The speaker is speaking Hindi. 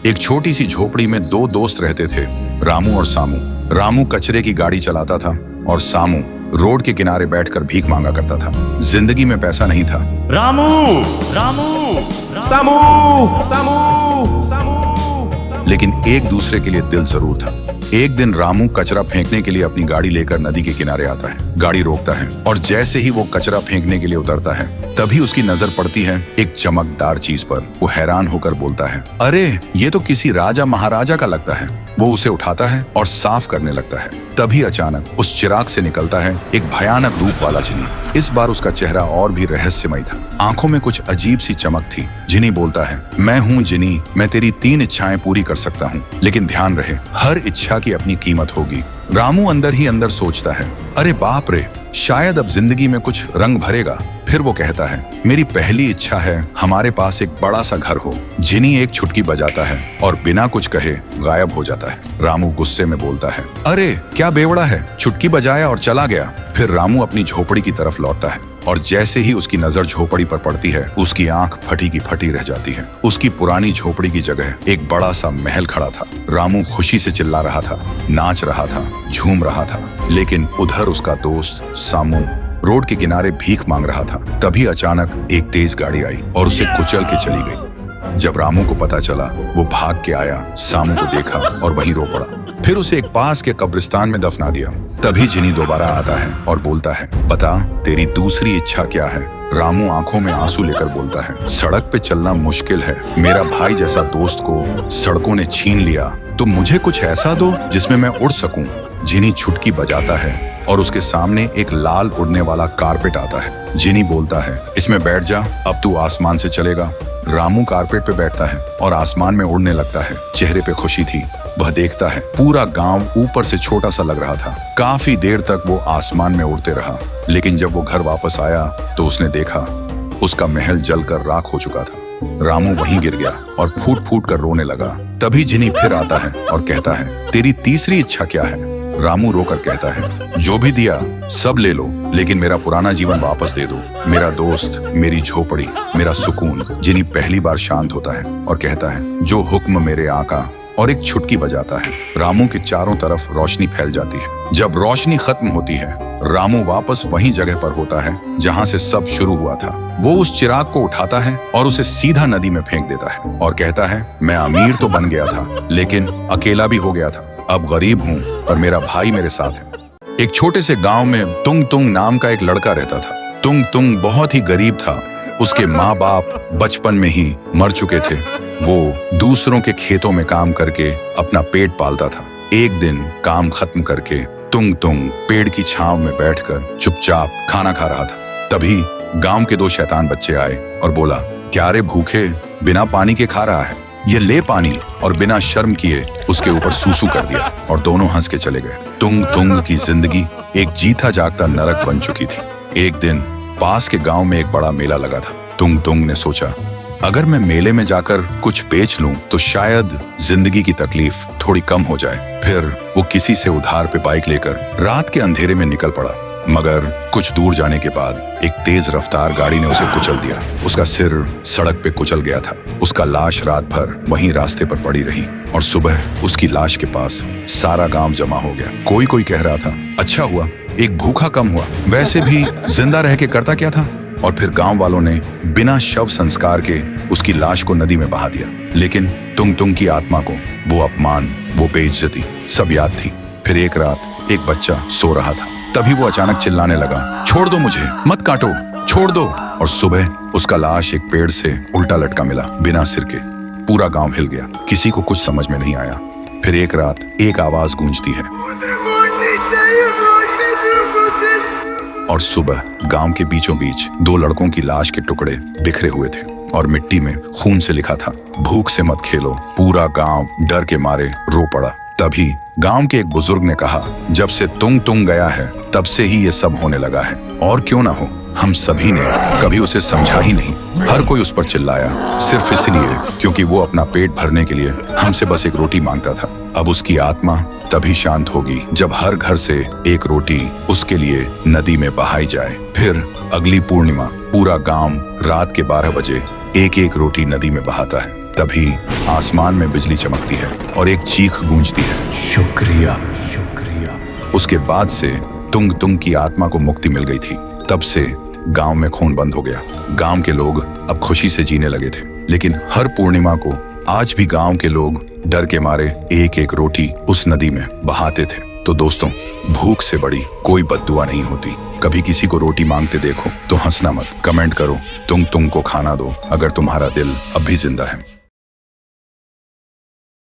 एक छोटी सी झोपड़ी में दो दोस्त रहते थे, रामू और सामू। रामू कचरे की गाड़ी चलाता था और सामू रोड के किनारे बैठकर भीख मांगा करता था। जिंदगी में पैसा नहीं था। रामू रामू सामू सामू सामू लेकिन एक दूसरे के लिए दिल जरूर था। एक दिन रामू कचरा फेंकने के लिए अपनी गाड़ी लेकर नदी के किनारे आता है। गाड़ी रोकता है और जैसे ही वो कचरा फेंकने के लिए उतरता है, तभी उसकी नजर पड़ती है एक चमकदार चीज पर। वो हैरान होकर बोलता है, अरे ये तो किसी राजा महाराजा का लगता है। वो उसे उठाता है और साफ करने लगता है। तभी अचानक उस चिराग से निकलता है एक भयानक रूप वाला जिनी। इस बार उसका चेहरा और भी रहस्यमय था। आंखों में कुछ अजीब सी चमक थी। जिनी बोलता है, मैं हूँ जिनी, मैं तेरी 3 इच्छाएं पूरी कर सकता हूँ, लेकिन ध्यान रहे हर इच्छा की अपनी कीमत होगी। रामू अंदर ही अंदर सोचता है, अरे बाप रे, शायद अब जिंदगी में कुछ रंग भरेगा। फिर वो कहता है, मेरी पहली इच्छा है हमारे पास एक बड़ा सा घर हो। जिनी एक छुटकी बजाता है और बिना कुछ कहे गायब हो जाता है। रामू गुस्से में बोलता है, अरे क्या बेवड़ा है, छुटकी बजाया और चला गया। फिर रामू अपनी झोपड़ी की तरफ लौटता है और जैसे ही उसकी नजर झोपड़ी पर पड़ती है, उसकी आंख फटी की फटी रह जाती है। उसकी पुरानी झोपड़ी की जगह एक बड़ा सा महल खड़ा था। रामू खुशी से चिल्ला रहा था, नाच रहा था, झूम रहा था, लेकिन उधर उसका दोस्त सामू रोड के किनारे भीख मांग रहा था। तभी अचानक एक तेज गाड़ी आई और उसे कुचल के चली गई। जब रामू को पता चला, वो भाग के आया, सामू को देखा और वहीं रो पड़ा। फिर उसे एक पास के कब्रिस्तान में दफना दिया। तभी जिनी दोबारा आता है और बोलता है, बता तेरी दूसरी इच्छा क्या है। रामू आंखों में आंसू लेकर बोलता है, सड़क पे चलना मुश्किल है। मेरा भाई जैसा दोस्त को सड़कों ने छीन लिया, तो मुझे कुछ ऐसा दो जिसमें मैं उड़ सकूं। जिनी छुटकी बजाता है और उसके सामने एक लाल उड़ने वाला कारपेट आता है। जिनी बोलता है, इसमें बैठ जा, अब तू आसमान से चलेगा। रामू कारपेट पे बैठता है और आसमान में उड़ने लगता है। चेहरे पे खुशी थी। वह देखता है पूरा गांव ऊपर से छोटा सा लग रहा था। काफी देर तक वो आसमान में उड़ते रहा, लेकिन जब वो घर वापस आया तो उसने देखा उसका महल जलकर राख हो चुका था। रामू वहीं गिर गया और फूट फूट कर रोने लगा। तभी जिनी फिर आता है और कहता है, तेरी तीसरी इच्छा क्या है। रामू रोकर कहता है, जो भी दिया सब ले लो, लेकिन मेरा पुराना जीवन वापस दे दो, मेरा दोस्त, मेरी झोपड़ी, मेरा सुकून। जिनी पहली बार शांत होता है और कहता है, जो हुक्म मेरे आका, और एक छुटकी बजाता है। रामू के चारों तरफ रोशनी फैल जाती है। जब रोशनी खत्म होती है, रामू वापस वही जगह पर होता है जहाँ से सब शुरू हुआ था। वो उस चिराग को उठाता है और उसे सीधा नदी में फेंक देता है और कहता है, मैं अमीर तो बन गया था, लेकिन अकेला भी हो गया था। अब गरीब हूँ और मेरा भाई मेरे साथ है। एक छोटे से गांव में तुंग तुंग नाम का एक लड़का रहता था। तुंग तुंग बहुत ही गरीब था। उसके माँ बाप बचपन में ही मर चुके थे। वो दूसरों के खेतों में काम करके अपना पेट पालता था। एक दिन काम खत्म करके तुंग तुंग पेड़ की छांव में बैठकर चुपचाप खाना खा रहा था। तभी गांव के 2 शैतान बच्चे आए और बोला, क्या रे भूखे, बिना पानी के खा रहा है, ये ले पानी। और बिना शर्म किए उसके ऊपर सूसू कर दिया और दोनों हंस के चले गए। तुंग तुंग की जिंदगी एक जीता जागता नरक बन चुकी थी। एक दिन पास के गांव में एक बड़ा मेला लगा था। तुंग तुंग ने सोचा, अगर मैं मेले में जाकर कुछ बेच लूं तो शायद जिंदगी की तकलीफ थोड़ी कम हो जाए। फिर वो किसी से उधार पे बाइक लेकर रात के अंधेरे में निकल पड़ा। मगर कुछ दूर जाने के बाद एक तेज रफ्तार गाड़ी ने उसे कुचल दिया। उसका सिर सड़क पे कुचल गया था। उसका लाश रात भर वहीं रास्ते पर पड़ी रही और सुबह उसकी लाश के पास सारा गांव जमा हो गया। कोई कोई कह रहा था, अच्छा हुआ एक भूखा कम हुआ, वैसे भी जिंदा रह के करता क्या था। और फिर गांव वालों ने बिना शव संस्कार के उसकी लाश को नदी में बहा दिया। लेकिन तुंग तुंग की आत्मा को वो अपमान, वो बेइज्जती सब याद थी। फिर एक रात एक बच्चा सो रहा था। तभी वो अचानक चिल्लाने लगा, छोड़ दो मुझे, मत काटो, छोड़ दो। और सुबह उसका लाश एक पेड़ से उल्टा लटका मिला, बिना सिर के। पूरा गांव हिल गया। किसी को कुछ समझ में नहीं आया। फिर एक रात एक आवाज गूंजती है और सुबह गांव के बीचों बीच 2 लड़कों की लाश के टुकड़े बिखरे हुए थे और मिट्टी में खून से लिखा था, भूख से मत खेलो। पूरा गांव डर के मारे रो पड़ा। तभी गांव के एक बुजुर्ग ने कहा, जब से तुंग तुंग गया है तब से ही ये सब होने लगा है। और क्यों ना हो, हम सभी ने कभी उसे समझा ही नहीं। हर कोई उस पर चिल्लाया सिर्फ इसलिए क्योंकि वो अपना पेट भरने के लिए हमसे बस एक रोटी मांगता था। अब उसकी आत्मा तभी शांत होगी जब हर घर से एक रोटी उसके लिए नदी में बहाई जाए। फिर अगली पूर्णिमा पूरा गांव रात के 12 बजे एक एक रोटी नदी में बहाता है। तभी आसमान में बिजली चमकती है और एक चीख गूंजती है, शुक्रिया शुक्रिया। उसके बाद से तुंग तुंग की आत्मा को मुक्ति मिल गई थी। तब से गांव में खून बंद हो गया। गांव के लोग अब खुशी से जीने लगे थे। लेकिन हर पूर्णिमा को आज भी गांव के लोग डर के मारे एक एक रोटी उस नदी में बहाते थे। तो दोस्तों, भूख से बड़ी कोई बद्दुआ नहीं होती। कभी किसी को रोटी मांगते देखो तो हंसना मत, कमेंट करो तुंग तुंग को खाना दो अगर तुम्हारा दिल अब भी जिंदा है।